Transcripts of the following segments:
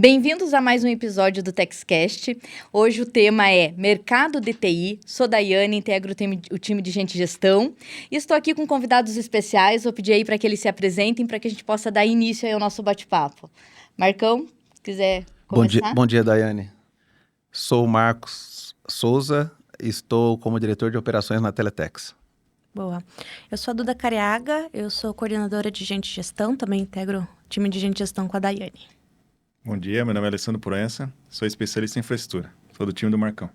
Bem-vindos a mais um episódio do TechCast. Hoje o tema é Mercado de TI. Sou Daiane, integro o time de Gente Gestão. E estou aqui com convidados especiais. Vou pedir aí para que eles se apresentem para que a gente possa dar início aí ao nosso bate-papo. Marcão, se quiser começar. Bom dia, Daiane. Sou o Marcos Souza e estou como diretor de operações na Teletex. Boa. Eu sou a Duda Cariaga, eu sou coordenadora de Gente Gestão, também integro o time de Gente Gestão com a Daiane. Bom dia, meu nome é Alessandro Proença, sou especialista em infraestrutura, sou do time do Marcão.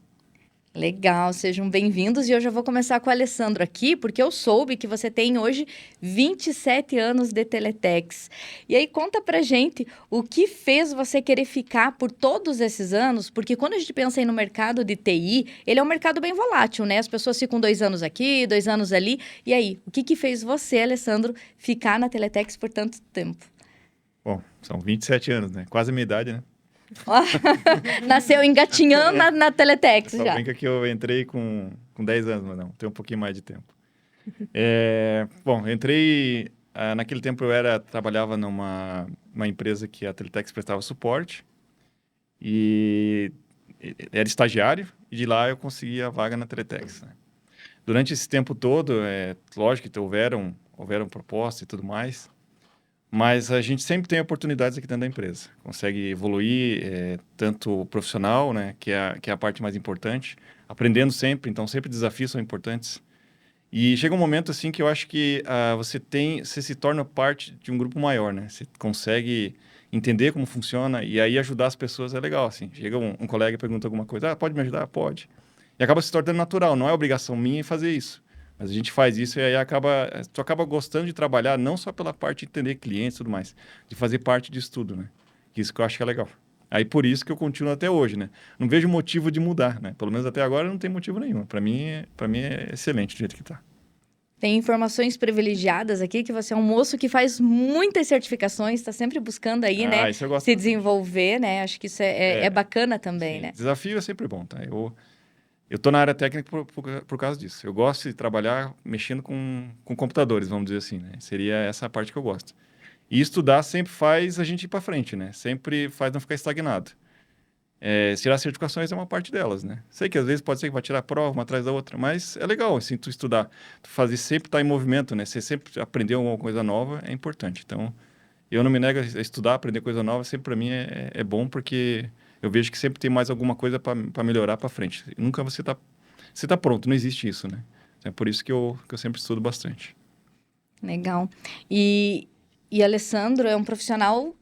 Legal, sejam bem-vindos. E eu já vou começar com o Alessandro aqui, porque eu soube que você tem hoje 27 anos de Teletex. E aí, conta pra gente o que fez você querer ficar por todos esses anos, porque quando a gente pensa aí no mercado de TI, ele é um mercado bem volátil, né? As pessoas ficam 2 anos aqui, 2 anos ali. E aí, o que fez você, Alessandro, ficar na Teletex por tanto tempo? Bom, são 27 anos, né? Quase a minha idade, né? Nasceu engatinhando na Teletex Só já. brinca que eu entrei com 10 anos, mas não, tem um pouquinho mais de tempo. Bom, eu entrei... naquele tempo eu trabalhava numa empresa que a Teletex prestava suporte e era estagiário, e de lá eu consegui a vaga na Teletex, né? Durante esse tempo todo, lógico que houveram propostas e tudo mais, mas a gente sempre tem oportunidades aqui dentro da empresa. Consegue evoluir, tanto profissional, né, que é a parte mais importante, aprendendo sempre, então sempre desafios são importantes. E chega um momento assim que eu acho que você se torna parte de um grupo maior, né? Você consegue entender como funciona e aí ajudar as pessoas é legal, assim. Chega um colega e pergunta alguma coisa, pode me ajudar? Pode. E acaba se tornando natural, não é obrigação minha fazer isso. Mas a gente faz isso e aí tu acaba gostando de trabalhar não só pela parte de entender clientes e tudo mais, de fazer parte disso tudo, né? Isso que eu acho que é legal. Aí por isso que eu continuo até hoje, né? Não vejo motivo de mudar, né? Pelo menos até agora não tem motivo nenhum. Para mim é excelente do jeito que tá. Tem informações privilegiadas aqui, que você é um moço que faz muitas certificações, está sempre buscando aí, né? Isso eu gosto se desenvolver, né? Acho que isso é bacana também, sim. Né? Desafio é sempre bom, tá? Eu tô na área técnica por causa disso. Eu gosto de trabalhar mexendo com computadores, vamos dizer assim, né? Seria essa a parte que eu gosto. E estudar sempre faz a gente ir para frente, né? Sempre faz não ficar estagnado. Tirar certificações é uma parte delas, né? Sei que às vezes pode ser que vai tirar a prova uma atrás da outra, mas é legal, assim, tu estudar. Tu fazer sempre estar em movimento, né? Você sempre aprender alguma coisa nova é importante. Então, eu não me nego a estudar, aprender coisa nova, sempre para mim é bom, porque eu vejo que sempre tem mais alguma coisa para melhorar para frente. Nunca você tá pronto, não existe isso, né? É por isso que eu sempre estudo bastante. Legal. E Alessandro é um profissional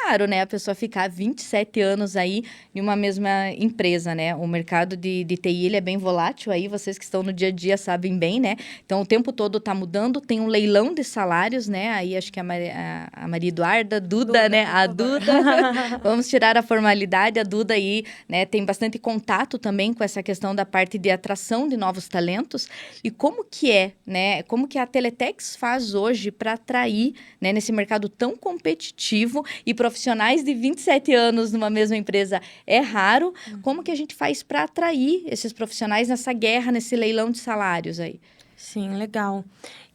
raro, né? A pessoa ficar 27 anos aí em uma mesma empresa, né? O mercado de TI, ele é bem volátil aí, vocês que estão no dia a dia sabem bem, né? Então, o tempo todo tá mudando, tem um leilão de salários, né? Aí, acho que a Maria Eduarda, Duda, né? A Duda, vamos tirar a formalidade, a Duda aí, né? Tem bastante contato também com essa questão da parte de atração de novos talentos. E como que né? Como que a Teletex faz hoje para atrair, né? Nesse mercado tão competitivo e profissionais de 27 anos numa mesma empresa é raro. Como que a gente faz para atrair esses profissionais nessa guerra, nesse leilão de salários aí? Sim, legal.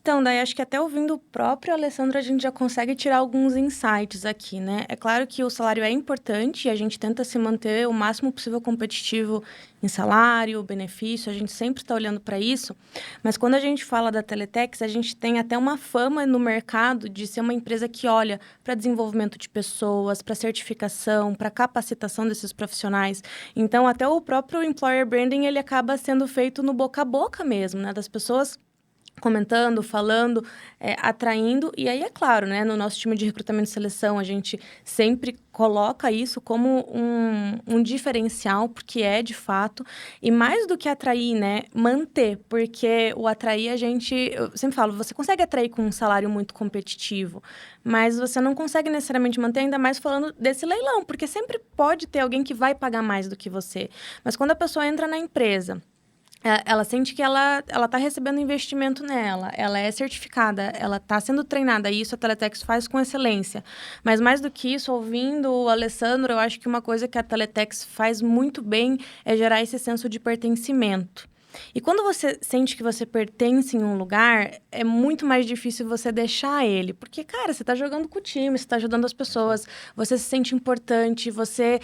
Então, daí acho que até ouvindo o próprio Alessandro, a gente já consegue tirar alguns insights aqui, né? É claro que o salário é importante e a gente tenta se manter o máximo possível competitivo em salário, benefício, a gente sempre está olhando para isso. Mas quando a gente fala da Teletex, a gente tem até uma fama no mercado de ser uma empresa que olha para desenvolvimento de pessoas, para certificação, para capacitação desses profissionais. Então, até o próprio employer branding, ele acaba sendo feito no boca a boca mesmo, né? Das pessoas comentando, falando, atraindo. E aí, é claro, né? No nosso time de recrutamento e seleção, a gente sempre coloca isso como um diferencial, porque é de fato. E mais do que atrair, né? Manter, porque o atrair eu sempre falo, você consegue atrair com um salário muito competitivo, mas você não consegue necessariamente manter, ainda mais falando desse leilão, porque sempre pode ter alguém que vai pagar mais do que você. Mas quando a pessoa entra na empresa, ela sente que ela está recebendo investimento nela, ela é certificada, ela está sendo treinada, e isso a Teletex faz com excelência. Mas mais do que isso, ouvindo o Alessandro, eu acho que uma coisa que a Teletex faz muito bem é gerar esse senso de pertencimento. E quando você sente que você pertence em um lugar, é muito mais difícil você deixar ele. Porque, cara, você tá jogando com o time, você tá ajudando as pessoas, você se sente importante, você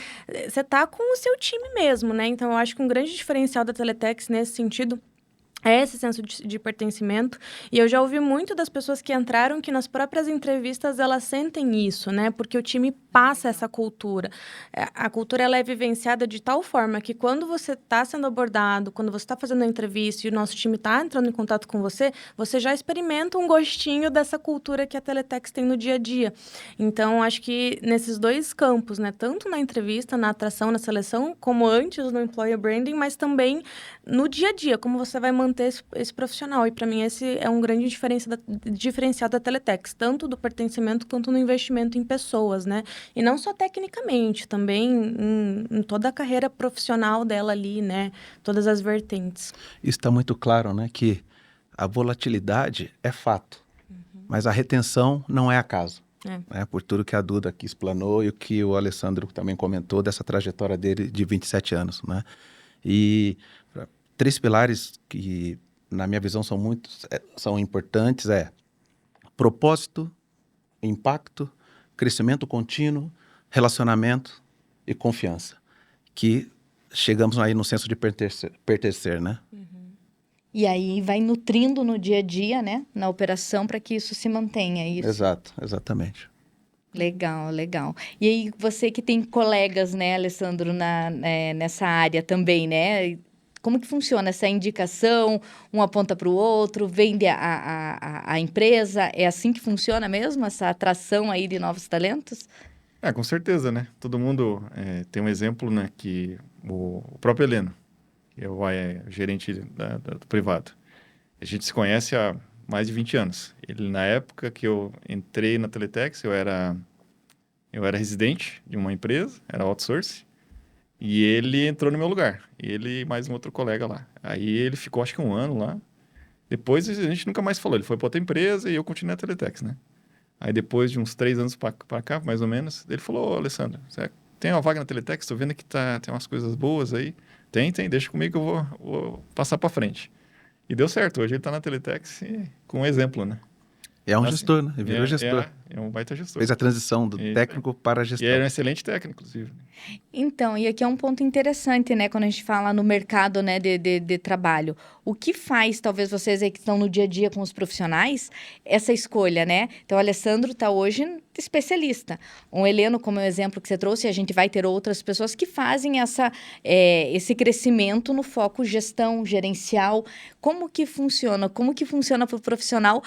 tá com o seu time mesmo, né? Então, eu acho que um grande diferencial da Teletex nesse sentido é esse senso de pertencimento. E eu já ouvi muito das pessoas que entraram que nas próprias entrevistas elas sentem isso, né? Porque o time passa essa cultura. A cultura ela é vivenciada de tal forma que quando você está sendo abordado, quando você está fazendo a entrevista e o nosso time está entrando em contato com você, você já experimenta um gostinho dessa cultura que a Teletex tem no dia a dia. Então, acho que nesses dois campos, né? Tanto na entrevista, na atração, na seleção, como antes no employer branding, mas também no dia a dia, como você vai manter esse profissional. E, para mim, esse é um grande diferencial da Teletex, tanto do pertencimento quanto no investimento em pessoas, né? E não só tecnicamente, também em toda a carreira profissional dela ali, né? Todas as vertentes. Isso está muito claro, né? Que a volatilidade é fato, mas a retenção não é acaso. Né? Por tudo que a Duda aqui explanou e o que o Alessandro também comentou dessa trajetória dele de 27 anos, né? E 3 pilares que, na minha visão, são importantes propósito, impacto, crescimento contínuo, relacionamento e confiança. Que chegamos aí no senso de pertencer, né? E aí vai nutrindo no dia a dia, né? Na operação, para que isso se mantenha, é isso? Exato, exatamente. Legal, legal. E aí, você que tem colegas, né, Alessandro, nessa área também, né? Como que funciona essa indicação? Um aponta para o outro, vende a empresa? É assim que funciona mesmo, essa atração aí de novos talentos? Com certeza, né? Todo mundo tem um exemplo, né? Que o próprio Heleno, que é o gerente do privado. A gente se conhece há mais de 20 anos. Ele, na época que eu entrei na Teletex, eu era residente de uma empresa, era outsourcing, e ele entrou no meu lugar. Ele e mais um outro colega lá. Aí ele ficou, acho que 1 ano lá. Depois a gente nunca mais falou. Ele foi para outra empresa e eu continuei na Teletex, né? Aí depois de uns 3 anos para cá, mais ou menos, ele falou: Ô, Alessandro, você tem uma vaga na Teletex? Tô vendo que tem umas coisas boas aí. Tem, deixa comigo que eu vou passar para frente. E deu certo. Hoje ele está na Teletex com um exemplo, né? É um gestor, né? Ele virou gestor. É um baita gestor. Fez a transição do técnico para a E gestão. era um excelente técnico, inclusive. Então, e aqui é um ponto interessante, né? Quando a gente fala no mercado, né, de trabalho. O que faz, talvez, vocês aí que estão no dia a dia com os profissionais, essa escolha, né? Então, o Alessandro está hoje especialista. Um Heleno, como é o exemplo que você trouxe, a gente vai ter outras pessoas que fazem esse crescimento no foco gestão, gerencial. Como que funciona? Como que funciona para o profissional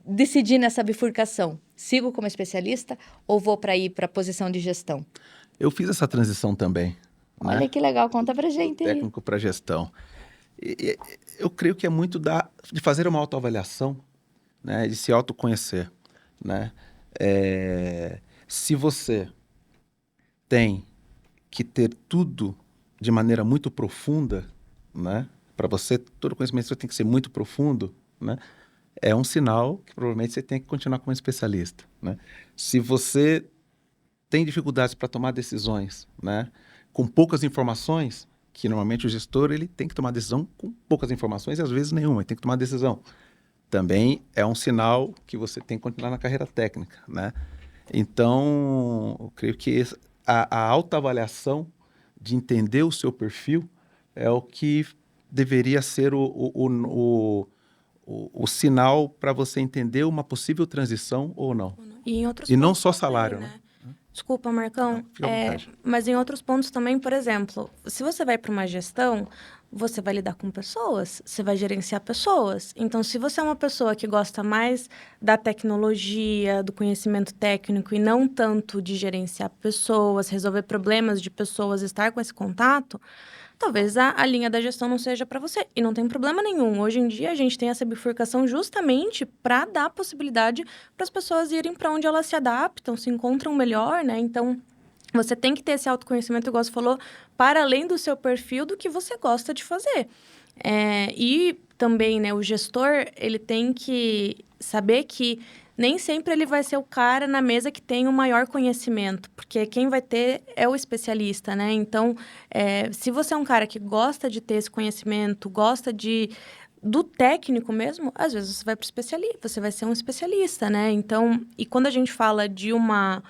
decidir nessa bifurcação? Sigo como especialista ou vou para a posição de gestão? Eu fiz essa transição também. Olha, né? Que legal, conta pra gente aí. Técnico para gestão. Eu creio que é muito de fazer uma autoavaliação, né? De se autoconhecer, né? Se você tem que ter tudo de maneira muito profunda, né? Para você, todo conhecimento tem que ser muito profundo, né? É um sinal que provavelmente você tem que continuar como especialista, né? Se você tem dificuldades para tomar decisões, né? Com poucas informações, que normalmente o gestor ele tem que tomar decisão com poucas informações e às vezes nenhuma, ele tem que tomar decisão. Também é um sinal que você tem que continuar na carreira técnica, né? Então, eu creio que a autoavaliação de entender o seu perfil é o que deveria ser o sinal para você entender uma possível transição ou não. E não só salário, também, né? Desculpa, Marcão. Fica à vontade. Mas em outros pontos também, por exemplo, se você vai para uma gestão, você vai lidar com pessoas, você vai gerenciar pessoas. Então, se você é uma pessoa que gosta mais da tecnologia, do conhecimento técnico e não tanto de gerenciar pessoas, resolver problemas de pessoas, estar com esse contato, talvez a linha da gestão não seja para você. E não tem problema nenhum. Hoje em dia, a gente tem essa bifurcação justamente para dar a possibilidade para as pessoas irem para onde elas se adaptam, se encontram melhor, né? Então, você tem que ter esse autoconhecimento, igual você falou, para além do seu perfil, do que você gosta de fazer. E também, né, o gestor, ele tem que saber que nem sempre ele vai ser o cara na mesa que tem o maior conhecimento, porque quem vai ter é o especialista, né? Então, se você é um cara que gosta de ter esse conhecimento, gosta do técnico mesmo, às vezes você vai para o especialista, você vai ser um especialista, né? Então, e quando a gente fala de uma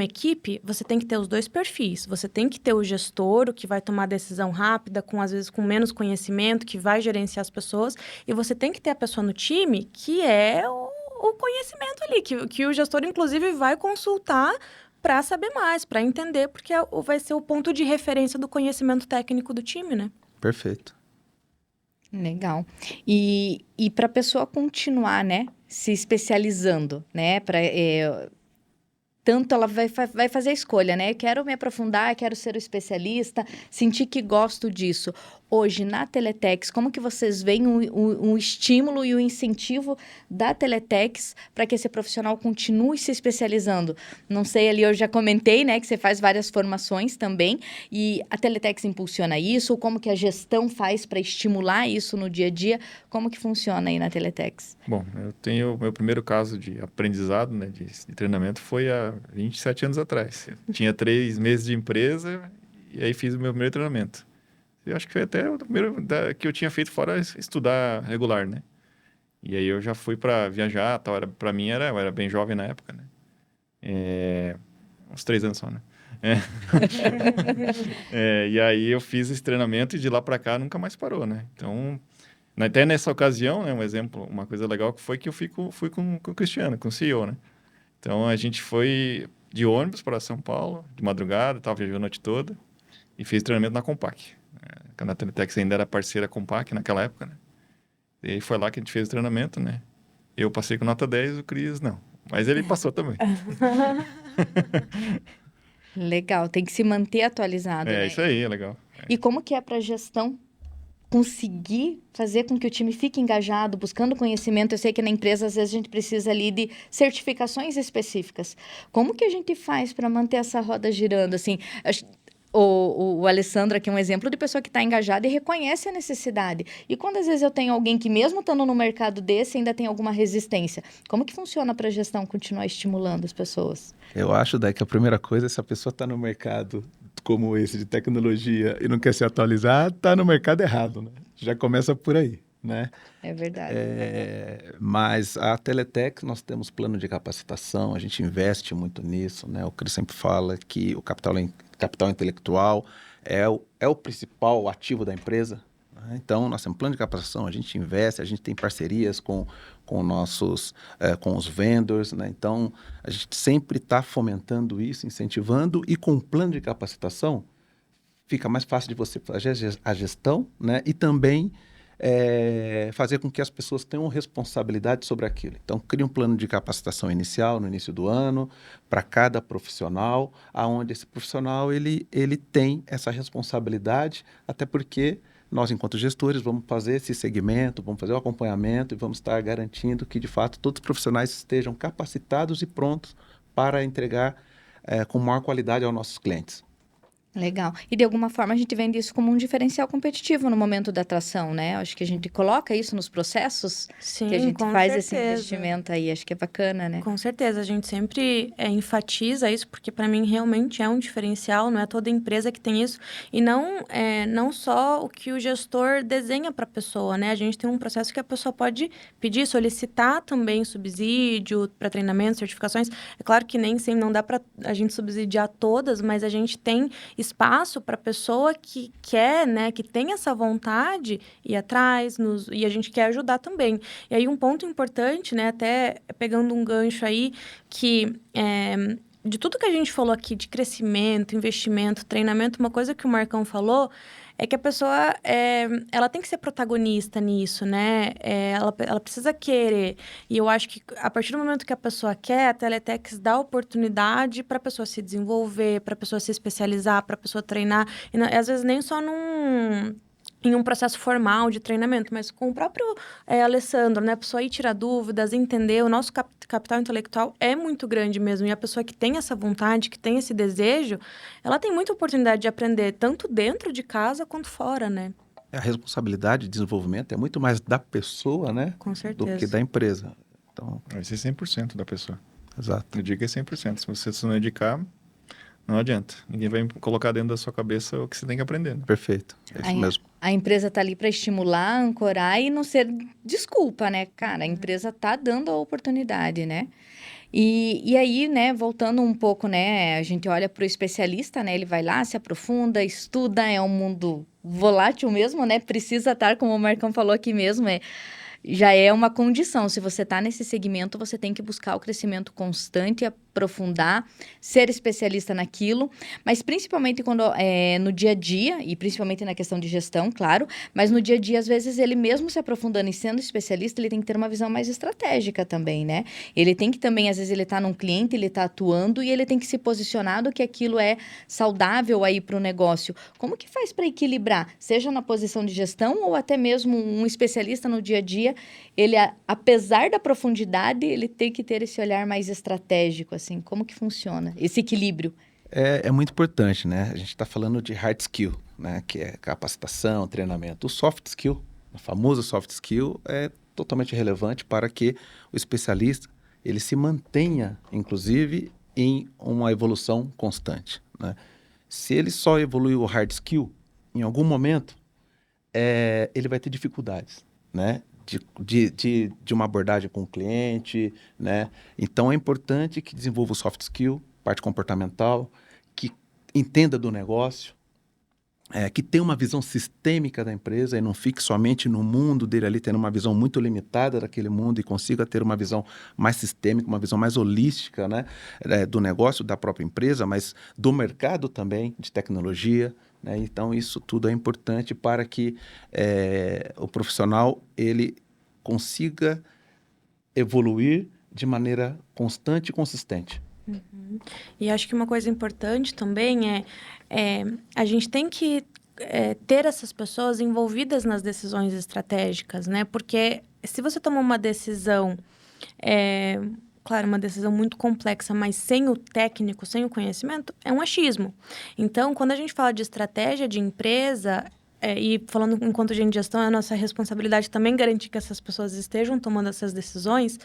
equipe, você tem que ter os dois perfis. Você tem que ter o gestor, o que vai tomar decisão rápida, às vezes com menos conhecimento, que vai gerenciar as pessoas. E você tem que ter a pessoa no time que é o conhecimento ali, que o gestor, inclusive, vai consultar para saber mais, para entender, porque vai ser o ponto de referência do conhecimento técnico do time, né? Perfeito. Legal. E para a pessoa continuar, né, se especializando, né, tanto ela vai fazer a escolha, né? Quero me aprofundar, quero ser o especialista, sentir que gosto disso. Hoje, na Teletex, como que vocês veem o estímulo e o incentivo da Teletex para que esse profissional continue se especializando? Não sei, ali eu já comentei, né, que você faz várias formações também, e a Teletex impulsiona isso, como que a gestão faz para estimular isso no dia a dia? Como que funciona aí na Teletex? Bom, eu tenho... Meu primeiro caso de aprendizado, né, de treinamento foi há 27 anos atrás. Eu tinha 3 meses de empresa e aí fiz o meu primeiro treinamento. Eu acho que foi até o primeiro que eu tinha feito fora estudar regular, né? E aí eu já fui para viajar, tal. Para mim, eu era bem jovem na época, né? Uns 3 anos só, né? E aí eu fiz esse treinamento e de lá para cá nunca mais parou, né? Então, até nessa ocasião, né, um exemplo, uma coisa legal que foi que eu fui com o Cristiano, com o CEO, né? Então, a gente foi de ônibus para São Paulo, de madrugada, estava viajando a noite toda, e fez treinamento na Compaq. A Teletex ainda era parceira Compaq naquela época, né? E aí foi lá que a gente fez o treinamento, né? Eu passei com nota 10, o Cris não. Mas ele passou também. Legal, tem que se manter atualizado, né? Isso aí, é legal. E como que é para a gestão conseguir fazer com que o time fique engajado, buscando conhecimento? Eu sei que na empresa, às vezes, a gente precisa ali de certificações específicas. Como que a gente faz para manter essa roda girando? Assim, o Alessandro aqui é um exemplo de pessoa que está engajada e reconhece a necessidade. E quando, às vezes, eu tenho alguém que, mesmo estando no mercado desse, ainda tem alguma resistência, como que funciona para a gestão continuar estimulando as pessoas? Eu acho, Day, que a primeira coisa, se a pessoa está no mercado como esse de tecnologia e não quer se atualizar, está no mercado errado, né? Já começa por aí, né? É verdade. Mas a Teletex, nós temos plano de capacitação, a gente investe muito nisso, né? O Cris sempre fala que o capital intelectual é o principal ativo da empresa, né? Então, nós temos plano de capacitação, a gente investe, a gente tem parcerias com os vendors, né? Então, a gente sempre está fomentando isso, incentivando, e com o plano de capacitação, fica mais fácil de você fazer a gestão, né? E também fazer com que as pessoas tenham responsabilidade sobre aquilo. Então, cria um plano de capacitação inicial, no início do ano, para cada profissional, aonde esse profissional ele tem essa responsabilidade, até porque nós, enquanto gestores, vamos fazer esse segmento, vamos fazer o acompanhamento e vamos estar garantindo que, de fato, todos os profissionais estejam capacitados e prontos para entregar com maior qualidade aos nossos clientes. Legal. E de alguma forma a gente vende isso como um diferencial competitivo no momento da atração, né? Acho que a gente coloca isso nos processos, Sim, que a gente com faz certeza. esse investimento aí. Acho que é bacana, né? Com certeza, a gente sempre enfatiza isso, porque para mim realmente é um diferencial, não é toda empresa que tem isso. E não só o que o gestor desenha para a pessoa, né? A gente tem um processo que a pessoa pode pedir, solicitar também subsídio para treinamento, certificações. É claro que nem sempre não dá para a gente subsidiar todas, mas a gente tem espaço para a pessoa que quer, né, que tem essa vontade ir atrás, e a gente quer ajudar também. E aí um ponto importante, né, até pegando um gancho aí, que de tudo que a gente falou aqui, de crescimento, investimento, treinamento, uma coisa que o Marcão falou é que a pessoa, ela tem que ser protagonista nisso, né? Ela precisa querer. E eu acho que a partir do momento que a pessoa quer, a Teletex dá oportunidade para a pessoa se desenvolver, para a pessoa se especializar, para a pessoa treinar. E às vezes nem só em um processo formal de treinamento, mas com o próprio Alessandro, né? A pessoa ir tirar dúvidas, entender. O nosso capital intelectual é muito grande mesmo. E a pessoa que tem essa vontade, que tem esse desejo, ela tem muita oportunidade de aprender, tanto dentro de casa quanto fora, né? A responsabilidade de desenvolvimento é muito mais da pessoa, né? Com certeza. Do que da empresa. Então, Vai ser 100% da pessoa. exato. Eu digo que é 100%. Se você não dedicar, não adianta. Ninguém vai colocar dentro da sua cabeça o que você tem que aprender, né? Perfeito. É isso mesmo. A empresa tá ali para estimular, ancorar e não ser desculpa, né? Cara, a empresa tá dando a oportunidade, né? E aí, né, voltando um pouco, né, a gente olha para o especialista, né, ele vai lá, se aprofunda, estuda, é um mundo volátil mesmo, né, precisa estar, como o Marcão falou aqui mesmo, já é uma condição. Se você está nesse segmento, você tem que buscar o crescimento constante, aprofundar, ser especialista naquilo, mas principalmente quando no dia a dia, e principalmente na questão de gestão, claro, mas no dia a dia, às vezes, ele mesmo se aprofundando e sendo especialista, ele tem que ter uma visão mais estratégica também, né? Ele tem que também, às vezes, ele está num cliente, ele está atuando e ele tem que se posicionar do que aquilo é saudável aí para o negócio. Como que faz para equilibrar, seja na posição de gestão ou até mesmo um especialista no dia a dia, ele, apesar da profundidade, ele tem que ter esse olhar mais estratégico, assim, como que funciona esse equilíbrio? É muito importante, né? A gente está falando de hard skill, né? Que é capacitação, treinamento. O soft skill, o famoso soft skill, é totalmente relevante para que o especialista ele se mantenha, inclusive, em uma evolução constante, né? Se ele só evoluir o hard skill, em algum momento, ele vai ter dificuldades, né? De uma abordagem com o cliente, né? Então, é importante que desenvolva o soft skill, parte comportamental, que entenda do negócio, que tenha uma visão sistêmica da empresa e não fique somente no mundo dele ali, tendo uma visão muito limitada daquele mundo e consiga ter uma visão mais sistêmica, uma visão mais holística, né? Do negócio, da própria empresa, mas do mercado também, de tecnologia, né? Então, isso tudo é importante para que o profissional ele consiga evoluir de maneira constante e consistente. E acho que uma coisa importante também é a gente tem que ter essas pessoas envolvidas nas decisões estratégicas, né? Porque se você toma uma decisão, claro, uma decisão muito complexa, mas sem o técnico, sem o conhecimento, é um achismo. Então, quando a gente fala de estratégia de empresa, e falando enquanto gente de gestão, é a nossa responsabilidade também garantir que essas pessoas estejam tomando essas decisões,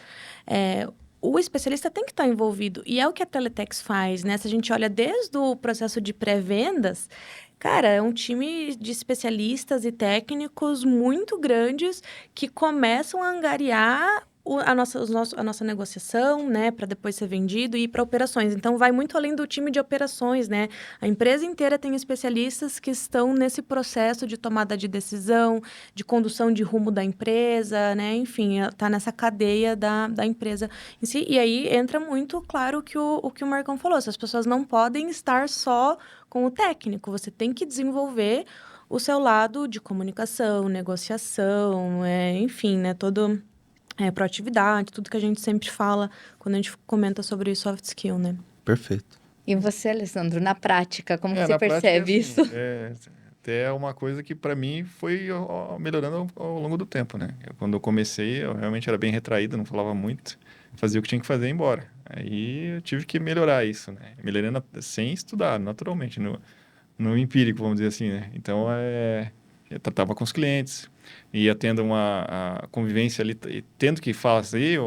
o especialista tem que estar envolvido. E é o que a Teletex faz, né? Se a gente olha desde o processo de pré-vendas, cara, é um time de especialistas e técnicos muito grandes que começam a angariar a nossa negociação, né, para depois ser vendido e ir para operações. Então, vai muito além do time de operações, né? A empresa inteira tem especialistas que estão nesse processo de tomada de decisão, de condução de rumo da empresa, né? Enfim, está nessa cadeia da empresa em si. E aí entra muito, claro, o que o Marcão falou. As pessoas não podem estar só com o técnico. Você tem que desenvolver o seu lado de comunicação, negociação, enfim, né? Todo... proatividade, tudo que a gente sempre fala quando a gente comenta sobre soft skill, né? Perfeito. E você, Alessandro, na prática, como que você Na prática, percebe isso? Até é uma coisa que para mim foi melhorando ao longo do tempo, né? Quando eu comecei, eu realmente era bem retraído, não falava muito, fazia o que tinha que fazer e ir embora. Aí eu tive que melhorar isso, né? Melhorei sem estudar, naturalmente, no empírico, vamos dizer assim, né? Então, eu tratava com os clientes, ia tendo a convivência ali, e tendo que fazer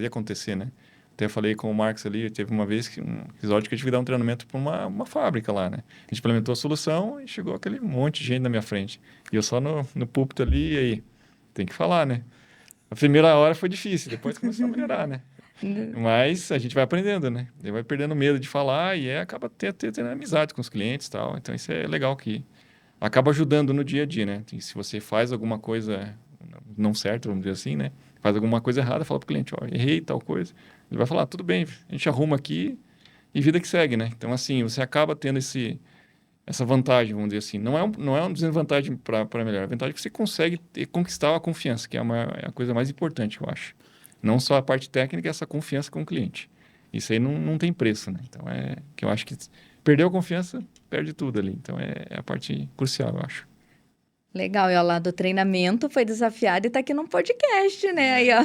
acontecer, né? Até eu falei com o Marcos ali, teve uma vez, um episódio que eu tive que dar um treinamento para uma fábrica lá, né? A gente implementou a solução e chegou aquele monte de gente na minha frente. E eu só no púlpito ali, e aí, tem que falar, né? A primeira hora foi difícil, depois começou a melhorar, né? Mas a gente vai aprendendo, né? Ele vai perdendo medo de falar e acaba tendo amizade com os clientes e tal. Então, isso é legal que acaba ajudando no dia a dia, né? Se você faz alguma coisa não certa, vamos dizer assim, né? Faz alguma coisa errada, fala para o cliente, ó, errei tal coisa. Ele vai falar, tudo bem, a gente arruma aqui e vida que segue, né? Então, assim, você acaba tendo essa vantagem, vamos dizer assim. Não é uma desvantagem para melhorar, é a vantagem que você consegue conquistar a confiança, que é a coisa mais importante, eu acho. Não só a parte técnica, essa confiança com o cliente. Isso aí não tem preço, né? Então, que eu acho que perdeu a confiança, perde tudo ali. Então, é a parte crucial, eu acho. Legal, e ao lado do treinamento foi desafiado e tá aqui num podcast, né? Aí, ó,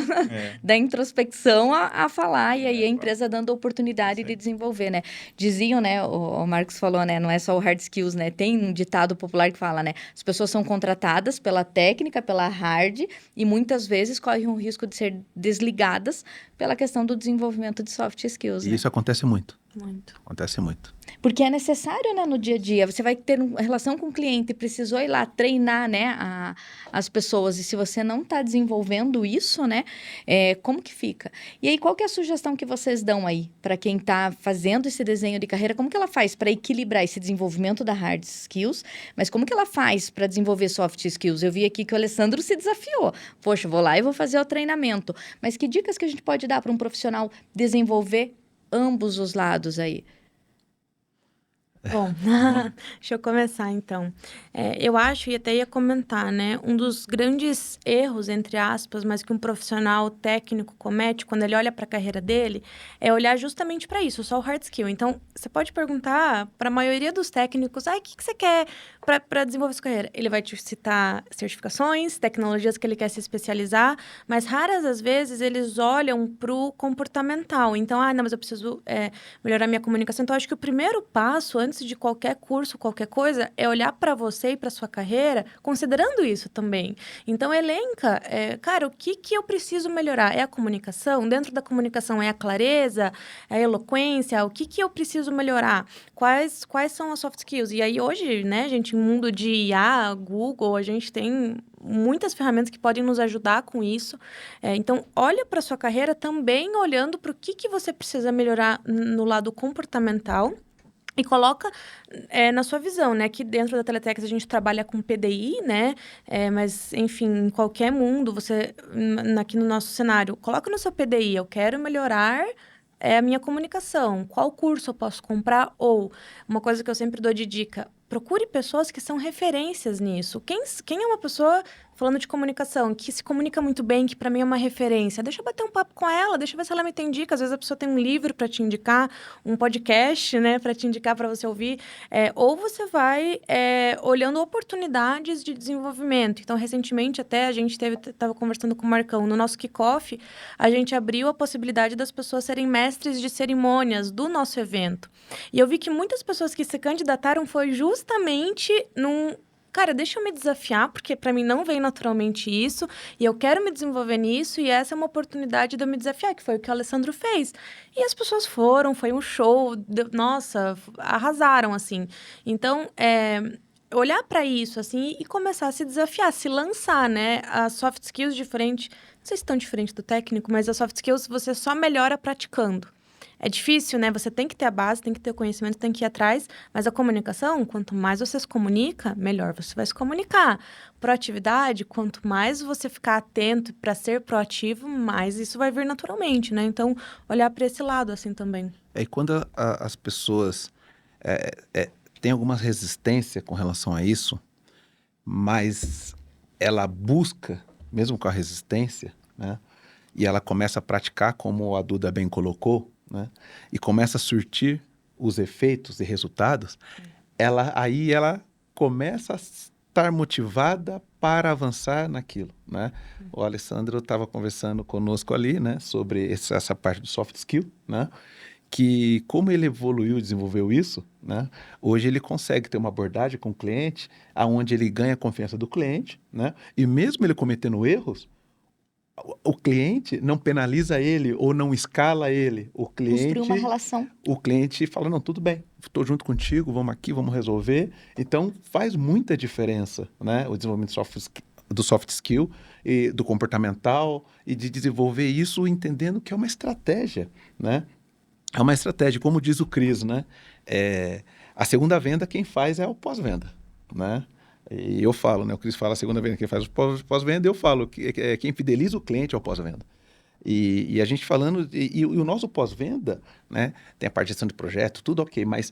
da introspecção a falar, e aí a empresa dando oportunidade de desenvolver, né? Diziam, né, o Marcos falou, né, não é só o hard skills, né? Tem um ditado popular que fala, né, as pessoas são contratadas pela técnica, pela hard, e muitas vezes correm o risco de ser desligadas pela questão do desenvolvimento de soft skills, E né? isso acontece muito. Muito. Acontece muito. Porque é necessário, né, no dia a dia. Você vai ter uma relação com o cliente, precisou ir lá treinar, né, as pessoas. E se você não está desenvolvendo isso, né, como que fica? E aí, qual que é a sugestão que vocês dão aí para quem está fazendo esse desenho de carreira? Como que ela faz para equilibrar esse desenvolvimento da hard skills? Mas como que ela faz para desenvolver soft skills? Eu vi aqui que o Alessandro se desafiou. Poxa, vou lá e vou fazer o treinamento. Mas que dicas que a gente pode dar para um profissional desenvolver ambos os lados aí? Bom, deixa eu começar então. Eu acho, e até ia comentar, né? Um dos grandes erros, entre aspas, mas que um profissional técnico comete quando ele olha para a carreira dele, é olhar justamente para isso, só o hard skill. Então, você pode perguntar para a maioria dos técnicos, o que você quer para desenvolver sua carreira? Ele vai te citar certificações, tecnologias que ele quer se especializar, mas raras as vezes eles olham para o comportamental. Então, não, mas eu preciso melhorar minha comunicação. Então, acho que o primeiro passo, antes de qualquer curso, qualquer coisa, é olhar para você e para sua carreira, considerando isso também. Então, elenca, cara, o que eu preciso melhorar? É a comunicação? Dentro da comunicação é a clareza, é a eloquência? O que eu preciso melhorar? Quais são as soft skills? E aí, hoje, né, gente, em mundo de IA, Google, a gente tem muitas ferramentas que podem nos ajudar com isso. Então, olha para sua carreira também olhando para o que você precisa melhorar no lado comportamental e coloca na sua visão, né? Que dentro da Teletex a gente trabalha com PDI, né? Mas, enfim, em qualquer mundo, aqui no nosso cenário, coloca no seu PDI, eu quero melhorar a minha comunicação. Qual curso eu posso comprar? Ou, uma coisa que eu sempre dou de dica, procure pessoas que são referências nisso. Quem é uma pessoa, falando de comunicação, que se comunica muito bem, que para mim é uma referência? Deixa eu bater um papo com ela, deixa eu ver se ela me tem dica. Às vezes a pessoa tem um livro para te indicar, um podcast, né, para te indicar para você ouvir. Ou você vai olhando oportunidades de desenvolvimento. Então, recentemente, até a gente estava conversando com o Marcão, no nosso kickoff, a gente abriu a possibilidade das pessoas serem mestres de cerimônias do nosso evento. E eu vi que muitas pessoas que se candidataram foi justamente cara, deixa eu me desafiar, porque para mim não vem naturalmente isso, e eu quero me desenvolver nisso, e essa é uma oportunidade de eu me desafiar, que foi o que o Alessandro fez. E as pessoas foram, foi um show, nossa, arrasaram, assim. Então, olhar para isso, assim, e começar a se desafiar, se lançar, né? As soft skills diferentes, não sei se tão diferente do técnico, mas as soft skills você só melhora praticando. É difícil, né? Você tem que ter a base, tem que ter o conhecimento, tem que ir atrás. Mas a comunicação, quanto mais você se comunica, melhor você vai se comunicar. Proatividade, quanto mais você ficar atento para ser proativo, mais isso vai vir naturalmente, né? Então, olhar para esse lado assim também. E quando as pessoas têm alguma resistência com relação a isso, mas ela busca, mesmo com a resistência, né? E ela começa a praticar, como a Duda bem colocou, né? E começa a surtir os efeitos e resultados, aí ela começa a estar motivada para avançar naquilo, né? O Alessandro estava conversando conosco ali, né, sobre essa parte do soft skill, né? Que como ele evoluiu e desenvolveu isso, né? Hoje ele consegue ter uma abordagem com o cliente, aonde ele ganha a confiança do cliente, né? E mesmo ele cometendo erros, o cliente não penaliza ele ou não escala ele. Construir uma relação. O cliente fala, não, tudo bem, estou junto contigo, vamos aqui, vamos resolver. Então, faz muita diferença, né? O desenvolvimento do soft skill, e do comportamental, e de desenvolver isso entendendo que é uma estratégia, né? É uma estratégia, como diz o Cris, né? A segunda venda quem faz é o pós-venda, né? E eu falo, né? O Cris fala a segunda venda quem faz o pós-venda, eu falo que quem fideliza o cliente é o pós-venda. E a gente falando, e o nosso pós-venda, né? Tem a parte de gestão de projeto, tudo ok, mas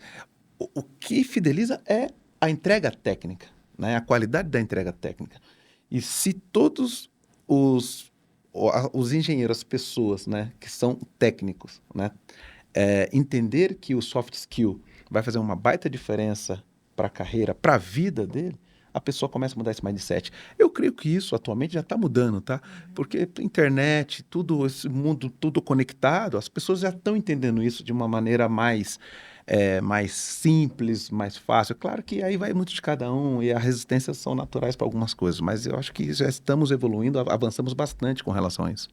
o que fideliza é a entrega técnica, né? A qualidade da entrega técnica. E se todos os engenheiros, as pessoas, né, que são técnicos, né, entender que o soft skill vai fazer uma baita diferença para a carreira, para a vida dele, a pessoa começa a mudar esse mindset. Eu creio que isso atualmente já está mudando, tá? Porque internet, tudo, esse mundo, tudo conectado, as pessoas já estão entendendo isso de uma maneira mais simples, mais fácil. Claro que aí vai muito de cada um e as resistências são naturais para algumas coisas, mas eu acho que já estamos evoluindo, avançamos bastante com relação a isso.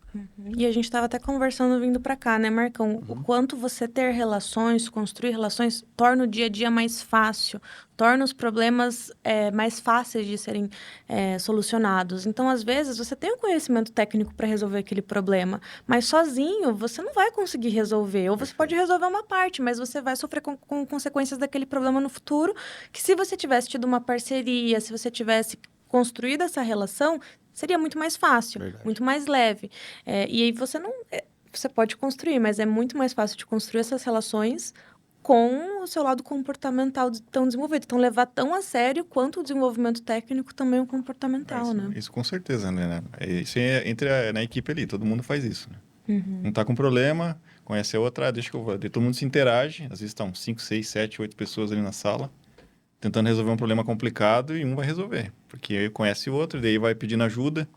E a gente estava até conversando vindo para cá, né, Marcão? O quanto você ter relações, construir relações, torna o dia a dia mais fácil, torna os problemas mais fáceis de serem solucionados. Então, às vezes, você tem o conhecimento técnico para resolver aquele problema, mas sozinho você não vai conseguir resolver. Ou você pode resolver uma parte, mas você vai sofrer com consequências daquele problema no futuro, que se você tivesse tido uma parceria, se você tivesse construído essa relação, seria muito mais fácil, Verdade. muito mais leve. E aí você não... Você pode construir, mas é muito mais fácil de construir essas relações com o seu lado comportamental tão desenvolvido. Então, levar tão a sério quanto o desenvolvimento técnico também é o comportamental, isso, né? isso com certeza, né? Isso na equipe ali, todo mundo faz isso, né? Uhum. Um tá com problema, conhece a outra, deixa que eu vou. Daí todo mundo se interage, às vezes estão 5, 6, 7, 8 pessoas ali na sala, tentando resolver um problema complicado e um vai resolver. Porque aí conhece o outro, daí vai pedindo ajuda.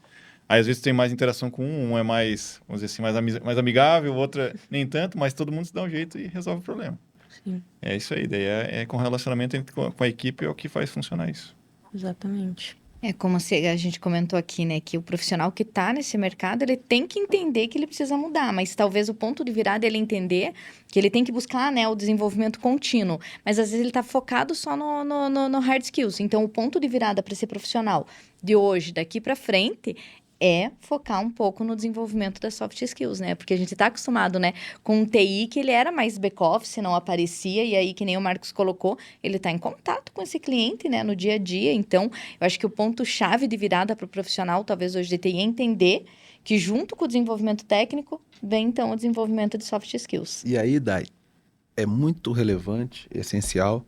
Aí às vezes tem mais interação com um é mais, vamos dizer assim, mais amigável, o outro nem tanto, mas todo mundo se dá um jeito e resolve o problema. Sim, É isso aí, daí é com relacionamento com a equipe é o que faz funcionar isso. exatamente. É como a gente comentou aqui, né? Que o profissional que está nesse mercado, ele tem que entender que ele precisa mudar. Mas talvez o ponto de virada é ele entender que ele tem que buscar, né, o desenvolvimento contínuo. Mas às vezes ele está focado só no hard skills. Então, o ponto de virada para esse profissional de hoje, daqui para frente, é focar um pouco no desenvolvimento das soft skills, né? Porque a gente está acostumado, né, com um TI que ele era mais back-office, não aparecia, e aí, que nem o Marcos colocou, ele está em contato com esse cliente, né, no dia a dia. Então, eu acho que o ponto-chave de virada para o profissional, talvez hoje de TI, é entender que junto com o desenvolvimento técnico, vem, então, o desenvolvimento de soft skills. E aí, Dai, é muito relevante, essencial,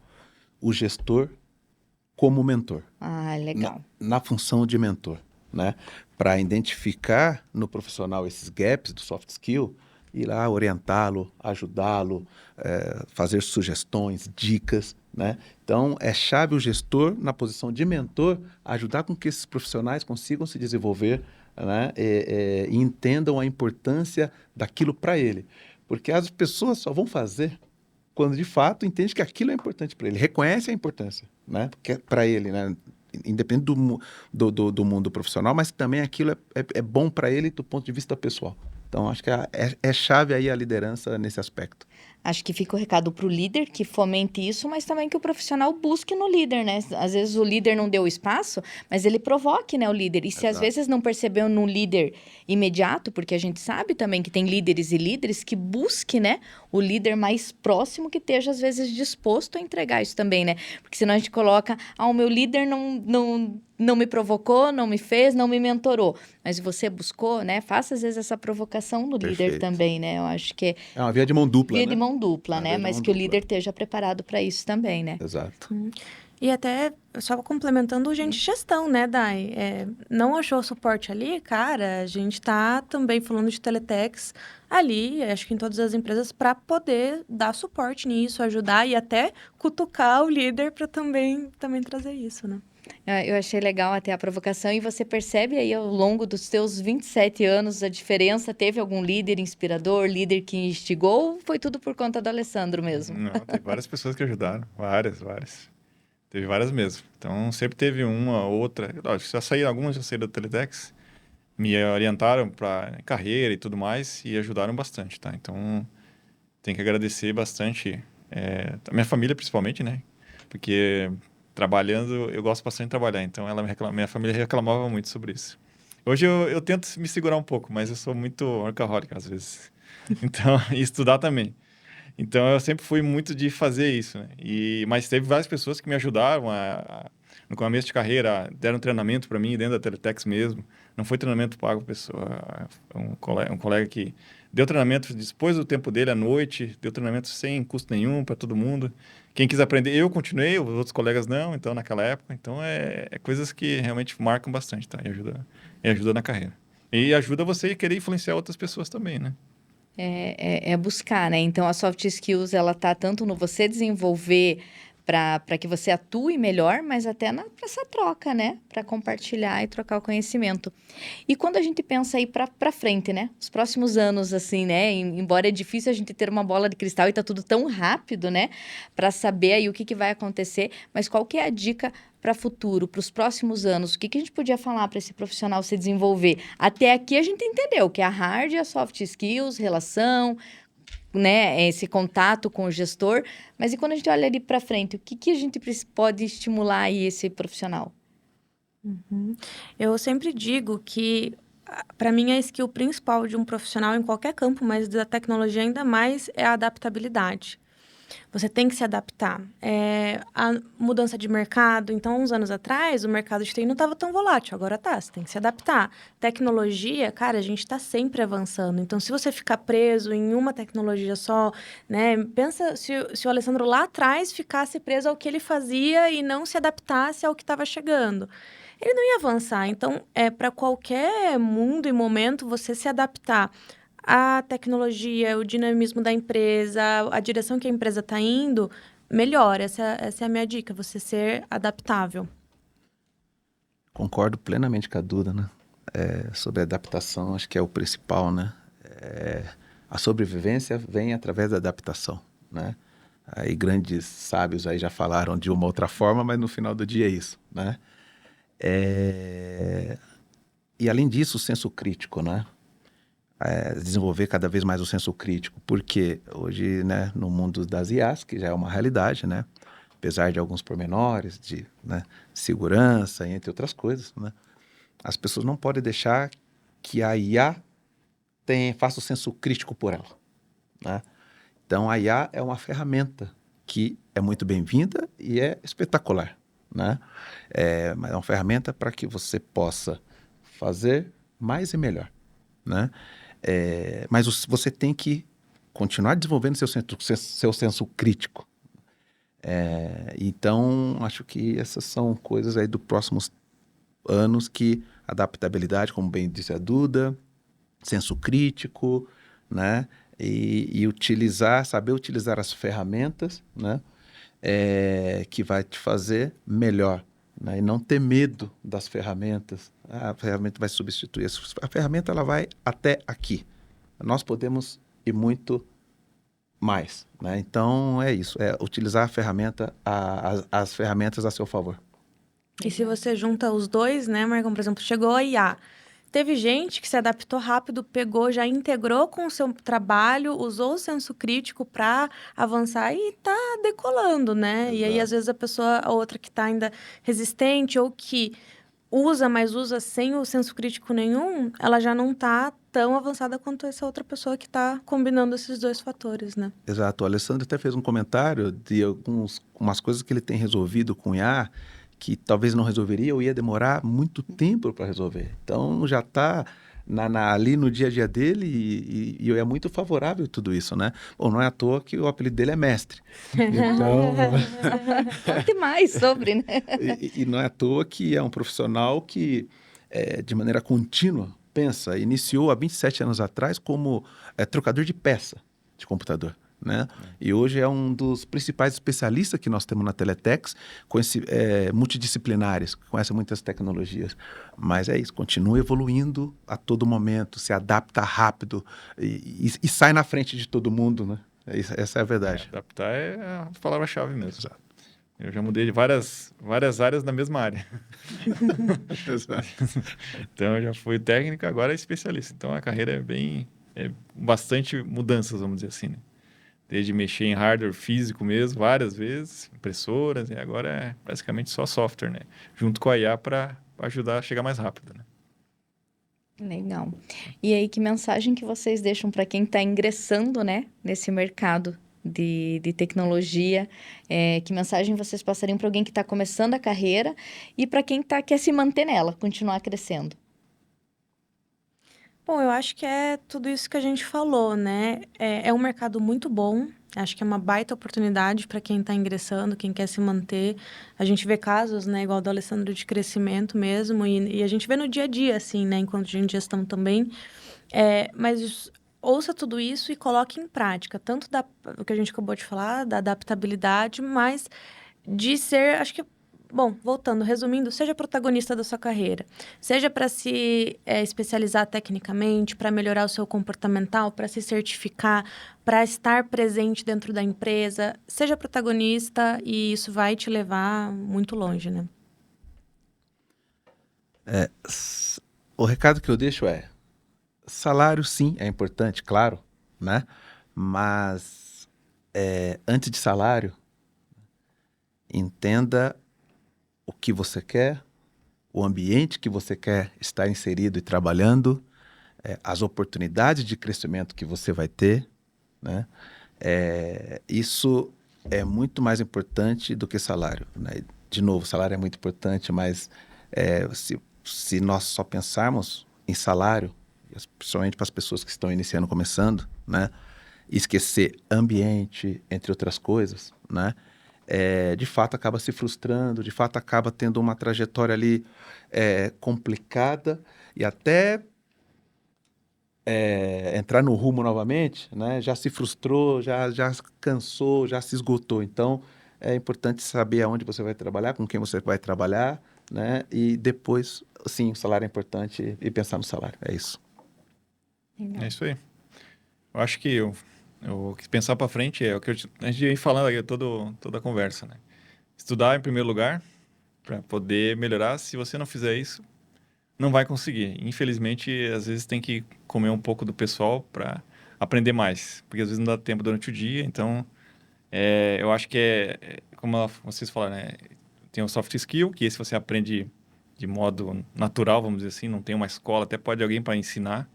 o gestor como mentor. Ah, legal. Na função de mentor, né? Para identificar no profissional esses gaps do soft skill, ir lá orientá-lo, ajudá-lo, fazer sugestões, dicas, né? Então, é chave o gestor, na posição de mentor, ajudar com que esses profissionais consigam se desenvolver, né? E entendam a importância daquilo para ele. Porque as pessoas só vão fazer quando, de fato, entende que aquilo é importante para ele, reconhece a importância, né? Porque para ele, né? Independente do mundo profissional, mas também aquilo é bom para ele do ponto de vista pessoal. Então, acho que é chave aí a liderança nesse aspecto. Acho que fica o recado para o líder que fomente isso, mas também que o profissional busque no líder, né? Às vezes o líder não deu espaço, mas ele provoque, né, o líder. E se às vezes não percebeu no líder imediato, porque a gente sabe também que tem líderes e líderes, que busque, né, o líder mais próximo que esteja às vezes disposto a entregar isso também, né? Porque senão a gente coloca, o meu líder não me provocou, não me fez, não me mentorou. Mas você buscou, né? Faça às vezes essa provocação no líder Perfeito. também, né? Eu acho que É uma via de mão dupla, via né? de mão dupla, Uma né? via de Mas mão que o dupla. líder esteja preparado para isso também, né? Exato. E até, só complementando, gente, gestão, né, Dai? Não achou suporte ali? Cara, a gente tá também falando de Teletex ali, acho que em todas as empresas, para poder dar suporte nisso, ajudar e até cutucar o líder para também trazer isso, né? Eu achei legal até a provocação e você percebe aí ao longo dos seus 27 anos a diferença? Teve algum líder inspirador, líder que instigou ou foi tudo por conta do Alessandro mesmo? Não, teve várias pessoas que ajudaram, várias. Teve várias mesmo. Então, sempre teve uma, outra. Lógico, algumas já saíram do Teletex, me orientaram para carreira e tudo mais e ajudaram bastante, tá? Então, tenho que agradecer bastante a minha família, principalmente, né? Porque trabalhando, eu gosto bastante de trabalhar, então minha família reclamava muito sobre isso. Hoje eu tento me segurar um pouco, mas eu sou muito workaholic às vezes. Então, e estudar também. Então, eu sempre fui muito de fazer isso, né? Mas teve várias pessoas que me ajudaram no começo de carreira, deram treinamento para mim dentro da Teletex mesmo. Não foi treinamento pago para pessoa. Um colega que deu treinamento, depois do tempo dele à noite, deu treinamento sem custo nenhum para todo mundo. Quem quis aprender, eu continuei, os outros colegas não, então, naquela época. Então, é coisas que realmente marcam bastante, tá? E ajuda na carreira. E ajuda você a querer influenciar outras pessoas também, né? É buscar, né? Então, a soft skills, ela tá tanto no você desenvolver para que você atue melhor, mas até nessa troca, né? Para compartilhar e trocar o conhecimento. E quando a gente pensa aí para frente, né? Os próximos anos, assim, né? Embora é difícil a gente ter uma bola de cristal e tá tudo tão rápido, né? Para saber aí o que vai acontecer, mas qual que é a dica para futuro, para os próximos anos? O que a gente podia falar para esse profissional se desenvolver? Até aqui a gente entendeu que a hard e a soft skills, relação, né, esse contato com o gestor, mas e quando a gente olha ali para frente, o que a gente pode estimular aí esse profissional? Eu sempre digo que, para mim, a skill principal de um profissional em qualquer campo, mas da tecnologia ainda mais, é a adaptabilidade. Você tem que se adaptar. A mudança de mercado. Então, uns anos atrás, o mercado de TI não estava tão volátil. Agora tá, você tem que se adaptar. Tecnologia, cara, a gente está sempre avançando. Então, se você ficar preso em uma tecnologia só, né? Pensa se o Alessandro lá atrás ficasse preso ao que ele fazia e não se adaptasse ao que estava chegando. Ele não ia avançar. Então, para qualquer mundo e momento, você se adaptar a tecnologia, o dinamismo da empresa, a direção que a empresa está indo, melhor. Essa é a minha dica, você ser adaptável. Concordo plenamente com a Duda, né? Sobre a adaptação, acho que é o principal, né? A sobrevivência vem através da adaptação, né? Aí grandes sábios aí já falaram de uma outra forma, mas no final do dia é isso, né? E além disso, o senso crítico, né? Desenvolver cada vez mais o senso crítico, porque hoje, né, no mundo das IAs, que já é uma realidade, né? Apesar de alguns pormenores de, né, segurança, entre outras coisas, né? As pessoas não podem deixar que a IA faça o senso crítico por ela, né? Então, a IA é uma ferramenta que é muito bem-vinda e é espetacular, né? Mas é uma ferramenta para que você possa fazer mais e melhor, né? Mas você tem que continuar desenvolvendo seu senso crítico. Então, acho que essas são coisas aí dos próximos anos, que adaptabilidade, como bem disse a Duda, senso crítico, né? E saber utilizar as ferramentas, né? Que vai te fazer melhor, né? E não ter medo das ferramentas. A ferramenta vai substituir. A ferramenta ela vai até aqui. Nós podemos ir muito mais, né? Então, é isso. Utilizar a ferramenta, as ferramentas a seu favor. E se você junta os dois, né, Marcão? Por exemplo, chegou a IA. Teve gente que se adaptou rápido, pegou, já integrou com o seu trabalho, usou o senso crítico para avançar e tá decolando, né? Exato. E aí, às vezes, a outra que tá ainda resistente ou que usa, mas usa sem o senso crítico nenhum, ela já não tá tão avançada quanto essa outra pessoa que tá combinando esses dois fatores, né? Exato. O Alessandro até fez um comentário de umas coisas que ele tem resolvido com IA, que talvez não resolveria ou ia demorar muito tempo para resolver. Então, já está ali no dia a dia dele e é muito favorável tudo isso, né? Bom, não é à toa que o apelido dele é mestre. Então... Conte mais sobre, né? E não é à toa que é um profissional que, de maneira contínua, iniciou há 27 anos atrás como trocador de peça de computador, né? E hoje é um dos principais especialistas que nós temos na Teletex, multidisciplinares, que conhecem muitas tecnologias. Mas é isso, continua evoluindo a todo momento, se adapta rápido e sai na frente de todo mundo, né? Essa é a verdade. Adaptar é a palavra-chave mesmo. Exato. Eu já mudei de várias áreas na mesma área. Exato. Então, eu já fui técnico, agora é especialista. Então, a carreira é bastante mudanças, vamos dizer assim, né? Desde mexer em hardware físico mesmo, várias vezes, impressoras, e agora é basicamente só software, né? Junto com a IA para ajudar a chegar mais rápido, né? Legal. E aí, que mensagem que vocês deixam para quem está ingressando, né, nesse mercado de tecnologia? Que mensagem vocês passariam para alguém que está começando a carreira e para quem quer se manter nela, continuar crescendo? Bom, eu acho que é tudo isso que a gente falou, né? É um mercado muito bom, acho que é uma baita oportunidade para quem está ingressando, quem quer se manter. A gente vê casos, né, igual do Alessandro, de crescimento mesmo, e a gente vê no dia a dia, assim, né, enquanto a gente em gestão também. Mas ouça tudo isso e coloque em prática, tanto o que a gente acabou de falar, da adaptabilidade, mas de ser, acho que, bom, voltando, resumindo, seja protagonista da sua carreira. Seja para se especializar tecnicamente, para melhorar o seu comportamental, para se certificar, para estar presente dentro da empresa. Seja protagonista e isso vai te levar muito longe, né? O recado que eu deixo é: salário, sim, é importante, claro, né? Mas antes de salário, entenda o que você quer, o ambiente que você quer estar inserido e trabalhando, as oportunidades de crescimento que você vai ter, né? Isso é muito mais importante do que salário, né? De novo, salário é muito importante, mas se nós só pensarmos em salário, principalmente para as pessoas que estão iniciando, começando, né? E esquecer ambiente, entre outras coisas, né? De fato acaba se frustrando, de fato acaba tendo uma trajetória ali complicada e até entrar no rumo novamente, né? Já se frustrou, já cansou, já se esgotou. Então, é importante saber aonde você vai trabalhar, com quem você vai trabalhar, né? E depois, sim, o salário é importante e pensar no salário. É isso. É isso aí. Eu acho que eu pensar para frente é o que a gente vem falando aqui toda a conversa, né? Estudar em primeiro lugar para poder melhorar. Se você não fizer isso, não vai conseguir. Infelizmente, às vezes tem que comer um pouco do pessoal para aprender mais, porque às vezes não dá tempo durante o dia. Então, eu acho que como vocês falaram, né? Tem o soft skill, que esse você aprende de modo natural, vamos dizer assim, não tem uma escola, até pode alguém para ensinar,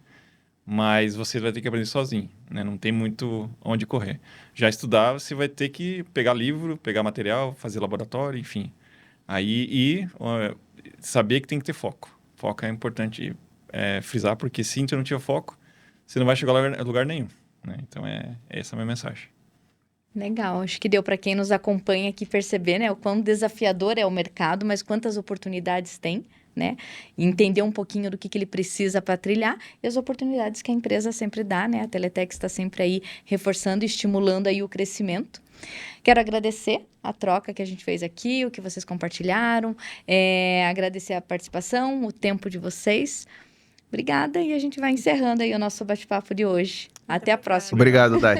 mas você vai ter que aprender sozinho, né? Não tem muito onde correr. Já estudar, você vai ter que pegar livro, pegar material, fazer laboratório, enfim. Aí, saber que tem que ter foco. Foco é importante frisar, porque se você não tiver foco, você não vai chegar a lugar nenhum, né? Então, essa a minha mensagem. Legal, acho que deu para quem nos acompanha aqui perceber, né, o quão desafiador é o mercado, mas quantas oportunidades tem, né? Entender um pouquinho do que ele precisa para trilhar e as oportunidades que a empresa sempre dá, né? A Teletec está sempre aí reforçando e estimulando aí o crescimento. Quero agradecer a troca que a gente fez aqui, o que vocês compartilharam, agradecer a participação, o tempo de vocês. Obrigada e a gente vai encerrando aí o nosso bate-papo de hoje. Até a próxima. Obrigado, Dai.